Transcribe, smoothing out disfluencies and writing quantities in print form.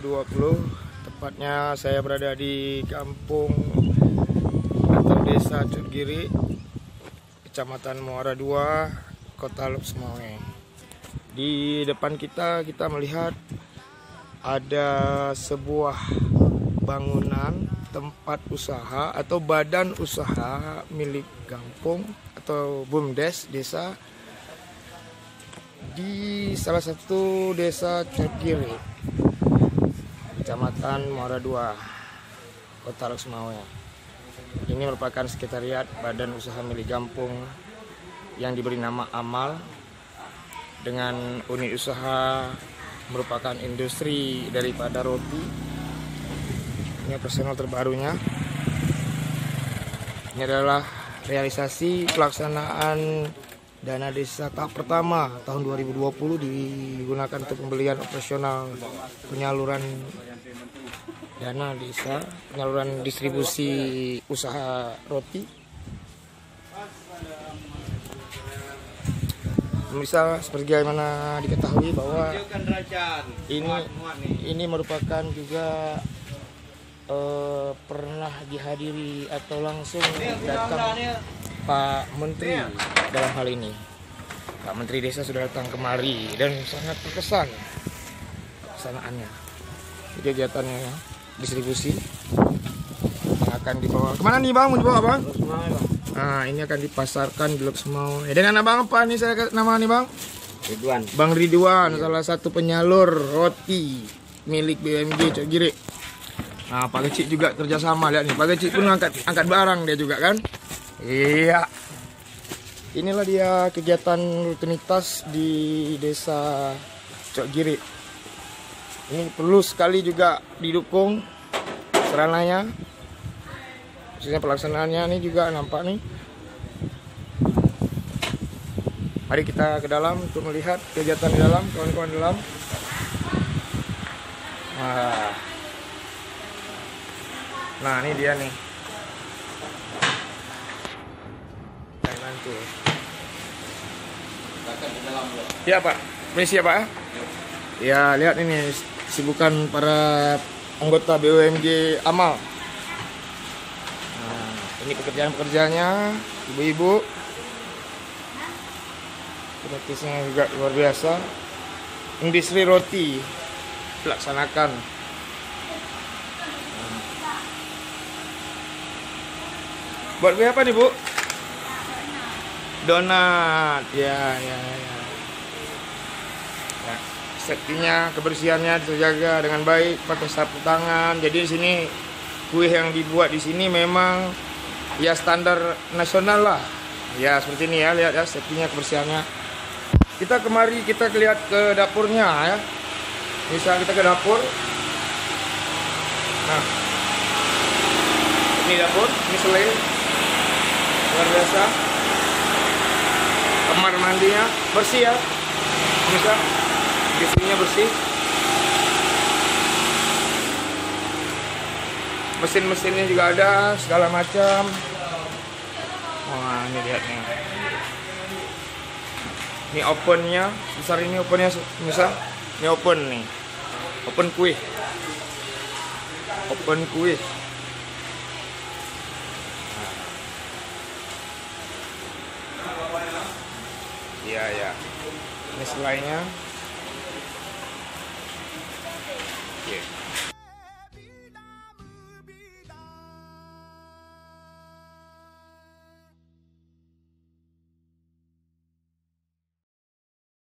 2020. Tepatnya saya berada di kampung atau desa Cutgiri, Kecamatan Muara II, Kota Lop Semawe. Di depan kita melihat ada sebuah bangunan tempat usaha atau badan usaha milik kampung atau BUMDes desa di salah satu desa Cutgiri, Kecamatan Muara II, Kota Lop Semawe. Ini merupakan sekretariat badan usaha milik kampung yang diberi nama Amal, dengan unit usaha merupakan industri daripada roti. Ini personal terbarunya. Ini adalah realisasi pelaksanaan dana desa tahap pertama tahun 2020 digunakan untuk pembelian operasional penyaluran dana desa, penyaluran distribusi usaha roti. Bisa seperti bagaimana diketahui bahwa ini merupakan juga pernah dihadiri atau langsung datang Pak Menteri dalam hal ini. Pak Menteri Desa sudah datang kemari dan sangat terkesan pelaksanaannya. Kegiatannya ya, distribusi yang akan dibawa kemana nih bang? Mau dibawa bang? Nah ini akan dipasarkan di Lop Semawe. Dengan abang apa nih saya nama nih bang? Ridwan. Bang Ridwan, salah satu penyalur roti milik BUMG Cutgiri. Nah Pak Kecik juga kerjasama, lihat nih Pak Kecik pun angkat barang dia juga kan. Iya. Inilah dia kegiatan rutinitas di desa Cutgiri. Ini perlu sekali juga didukung sarananya. Khususnya pelaksanaannya ini juga nampak nih. Mari kita ke dalam untuk melihat kegiatan di dalam, kawan-kawan di dalam. Nah ini dia nih. Ya Pak, permisi ya Pak. Ya lihat ini sibukan para anggota BUMG Amal. Nah, ini pekerjaan-pekerjaannya, ibu-ibu. Praktisnya juga luar biasa. Industri roti dilaksanakan. Buat apa nih Bu? Donat, ya. Safety-nya, kebersihannya terjaga dengan baik, pakai sapu tangan. Jadi di sini kue yang dibuat di sini memang ya standar nasional lah. Ya seperti ini ya, lihat ya safety-nya, kebersihannya. Kita kemari kita lihat ke dapurnya ya. Misal kita ke dapur. Nah, ini dapur, ini selai luar biasa. Kamar mandinya bersih ya, bisa biasanya bersih. Mesin-mesinnya juga ada segala macam. Wah ini lihatnya. Ini opennya besar, ini opennya misal ini open nih, open kue, open kue. Ya. Ini selainya. Oke.